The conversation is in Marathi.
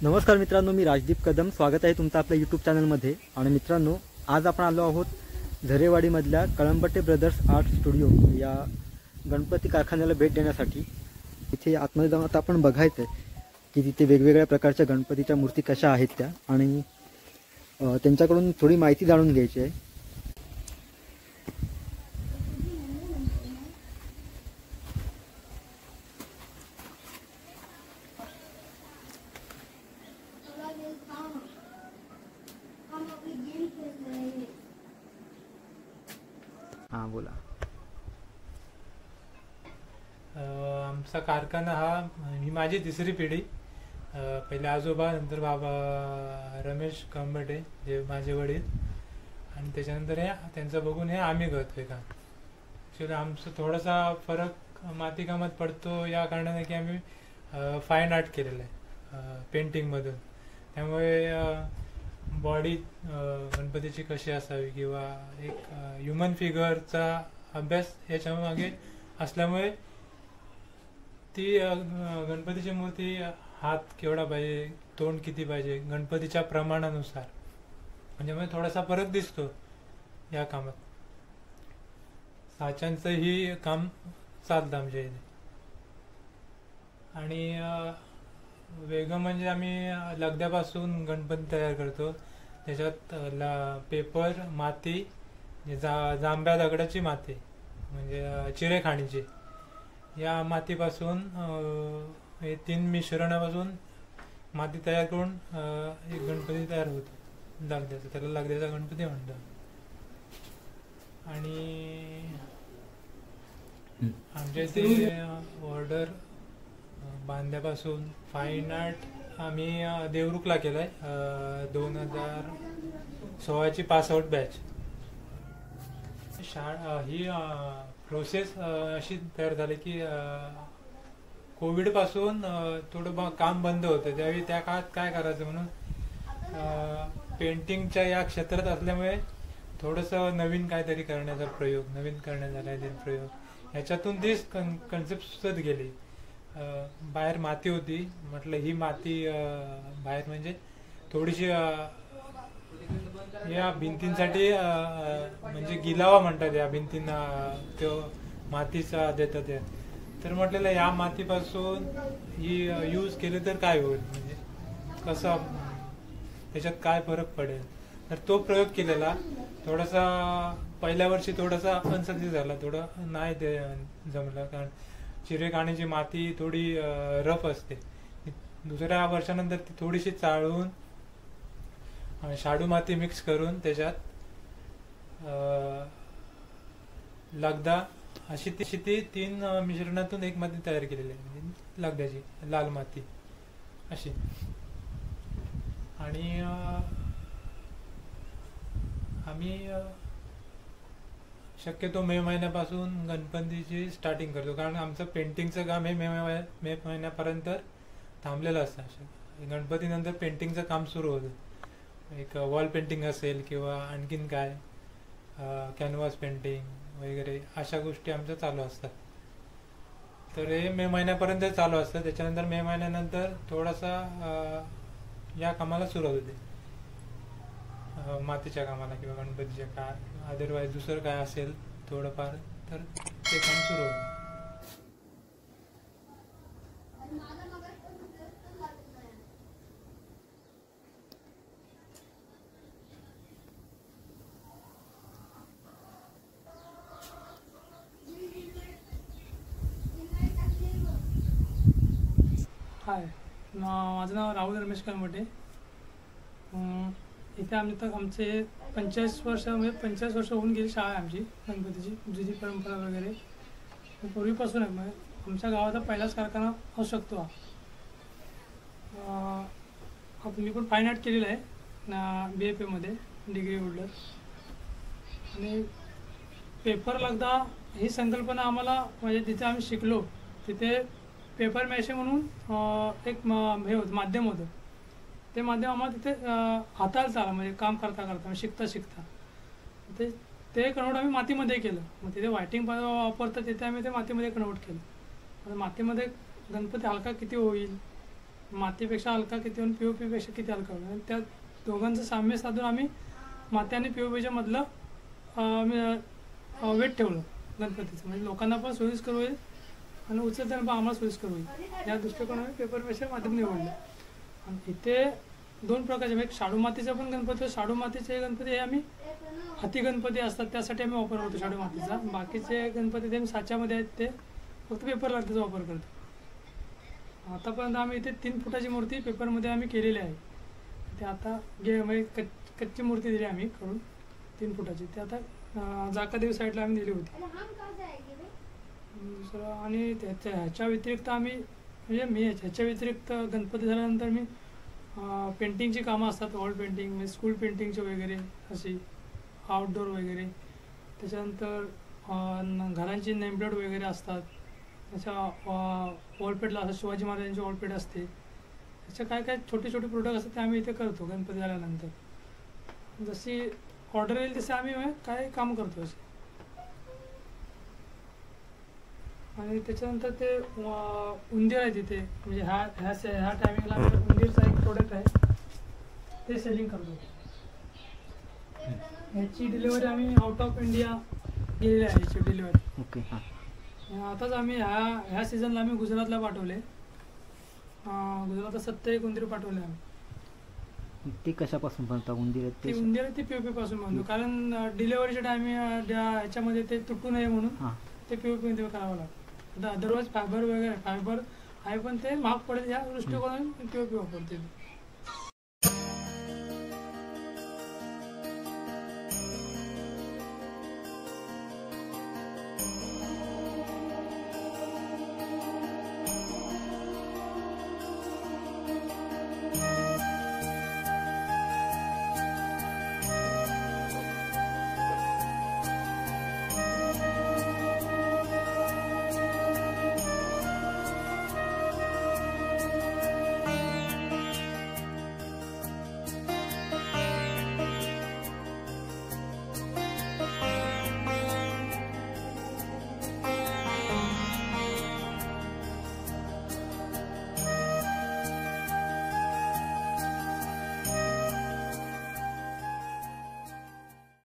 नमस्कार मित्रांनो, मी राजदीप कदम. स्वागत आहे तुमचं आपल्या यूट्यूब चॅनलमध्ये. आणि मित्रांनो, आज आपण आलो आहोत झरेवाडीमधल्या कळंबटे ब्रदर्स आर्ट स्टुडिओ या गणपती कारखान्याला भेट देण्यासाठी. इथे आतमध्ये जाऊन आता आपण बघायचं आहे की तिथे वेगवेगळ्या प्रकारच्या गणपतीच्या मूर्ती कशा आहेत त्या, आणि त्यांच्याकडून थोडी माहिती जाणून घ्यायची आहे. हां, बोला. आमचा कारखाना ही माझी तिसरी पिढी. पहिले आजोबा, नंतर बाबा रमेश कळंबटे जे माझे वडील, आणि त्याच्यानंतर त्यांचं बघून आम्ही करतोय काम. ॲक्च्युली आमचं थोडासा फरक मातीकामात पडतो या कारणाने की आम्ही फाईन आर्ट केलेलं आहे पेंटिंगमधून. त्यामुळे बॉडी गणपतीची कशी असावी किंवा एक ह्युमन फिगरचा अभ्यास याच्यामागे असल्यामुळे ती गणपतीची मूर्ती हात केवढा पाहिजे, तोंड किती पाहिजे, गणपतीच्या प्रमाणानुसार, म्हणजे मग थोडासा फरक दिसतो या कामात. साच्यांचंही काम चालतं आमच्या इथे. आणि वेगळं म्हणजे आम्ही लगद्यापासून गणपती तयार करतो. त्याच्यात पेपर, माती, जांभ्या दगडाची माती म्हणजे चिरेखाणीची, या मातीपासून हे 3 मिश्रणापासून माती तयार करून एक गणपती तयार होतो लगद्याचा. त्याला लगद्याचा गणपती म्हणतात. आणि आमच्या इथे ऑर्डर बांधल्यापासून फाईन आर्ट आम्ही देवरुखला केलाय. 2016ची पासआउट बॅच. ही प्रोसेस अशी तयार झाली की कोविड पासून थोडं काम बंद होतं. त्यावेळी त्या काळात काय करायचं म्हणून पेंटिंगच्या या क्षेत्रात असल्यामुळे थोडंसं नवीन काहीतरी करण्याचा प्रयोग, ह्याच्यातून तीच कन्सेप्ट सुचत गेली. बाहेर माती होती, म्हटलं ही माती बाहेर म्हणजे थोडीशी या भिंतींसाठी म्हणजे गिलावा म्हणतात या भिंतींना, तो मातीचा देतात. तर म्हटलेलं या मातीपासून ही यूज केले तर काय होईल, म्हणजे कसं त्याच्यात काय फरक पडेल. तर तो प्रयोग केलेला. थोडासा पहिल्या वर्षी थोडासा अनसक्सेस झाला, थोडं नाही ते जमलं, कारण चिरेखाणीची माती थोडी रफ असते. दुसऱ्या वर्षानंतर ती थोडीशी चाळून शाडू माती मिक्स करून त्याच्यात लगदा अशी ती 3 मिश्रणातून एक माती तयार केलेली आहे, म्हणजे लगद्याची लाल माती अशी. आणि आम्ही शक्यतो मे महिन्यापासून गणपतीची स्टार्टिंग करतो, कारण आमचं पेंटिंगचं काम हे मे महिन्यापर्यंत थांबलेलं असतं. गणपतीनंतर पेंटिंगचं काम सुरू होतं. एक वॉल पेंटिंग असेल किंवा आणखीन काय कॅनव्हास पेंटिंग वगैरे अशा गोष्टी आमच्या चालू असतात. तर हे मे महिन्यापर्यंत चालू असतं. त्याच्यानंतर मे महिन्यानंतर थोडासा या कामाला सुरुवात होते, मातीच्या कामाला किंवा गणपतीच्या काय अदरवाईज दुसरं काय असेल थोडंफार, तर ते काम सुरू होतं. हाय, माझं नाव राहुल रमेश कळंबटे. इथे आमचे 45 वर्ष होऊन गेली शाळा आहे आमची गणपतीची, जुनी परंपरा वगैरे पूर्वीपासून आहे. आमच्या गावाचा पहिलाच कारखाना असू शकतो हा. आता मी पण फाईन आर्ट केलेलं आहे BFA डिग्री होल्डर. आणि पेपर लगदा ही संकल्पना आम्हाला म्हणजे जिथे आम्ही शिकलो तिथे पेपर मॅशे म्हणून एक हे होतं माध्यम होतं. ते माध्यम आम्हाला तिथे हाताळता आलं म्हणजे काम करता करता शिकता शिकता ते कन्वर्ट आम्ही मातीमध्ये केलं. मग तिथे व्हायटिंग वापरता तिथे आम्ही ते मातीमध्ये कन्वर्ट केलं. आता मातीमध्ये गणपती हलका किती होईल, मातीपेक्षा हलका किती होईल, POPपेक्षा किती हलका होईल, आणि त्या दोघांचं साम्य साधून आम्ही माती आणि POPच्या मधलं वेट ठेवलं गणपतीचं, म्हणजे लोकांना पण सोयीस्कर होईल आणि उचलताना पण आम्हाला सोयीस्कर होईल या दृष्टिकोनाने पेपरपेक्षा माध्यम निवडलं. आणि इथे 2 प्रकारचे एक शाडू मातीचा पण गणपती. शाडू मातीचे गणपती हे आम्ही हाती गणपती असतात त्यासाठी आम्ही वापर करतो शाडू मातीचा. बाकीचे गणपती ते साच्यामध्ये आहेत ते फक्त पेपर लागताचा वापर करतो. आतापर्यंत आम्ही इथे 3 फुटाची मूर्ती पेपरमध्ये आम्ही केलेली आहे. ते आता म्हणजे कच्ची मूर्ती दिली आम्ही करून 3 फुटाची. ते आता जाकादेवी साईडला आम्ही दिली होती. दुसरं आणि ह्याच्या व्यतिरिक्त आम्ही म्हणजे ह्याच्या व्यतिरिक्त गणपती झाल्यानंतर मी पेंटिंगची कामं असतात, वॉल पेंटिंग म्हणजे स्कूल पेंटिंगचे वगैरे अशी आउटडोर वगैरे. त्याच्यानंतर घरांची नेमप्लेट वगैरे असतात, त्याच्या वॉलपेटला असतात, शिवाजी महाराजांची वॉलपेट असते. त्याच्या काय काय छोटे छोटे प्रोडक्ट असतात ते आम्ही इथे करतो गणपती झाल्यानंतर. जशी ऑर्डर येईल तसे आम्ही काय काम करतो असे. आणि त्याच्यानंतर ते उंदीर आहे तिथे म्हणजे ह्या टायमिंगला उंदीरचा एक प्रोडक्ट आहे ते सेलिंग करतो. ह्याची डिलिव्हरी आम्ही आउट ऑफ इंडिया गेलेली आहे. ह्याची डिलिव्हरी ओके. आताच आम्ही ह्या सीझनला आम्ही गुजरातला पाठवले. गुजरातला 70 उंदीर पाठवले आम्ही. ती कशापासून बनतात उंदीर? ती उंदीर ती POP पासून बनतो, कारण डिलिव्हरीच्या टायमिंग ह्याच्यामध्ये ते तुटू नये म्हणून ते POP मध्ये करावं लागतं. अदरवाईज फायबर वगैरे फायबर आहे पण ते महाग पडेल या दृष्टिकोनाने POP वापरते.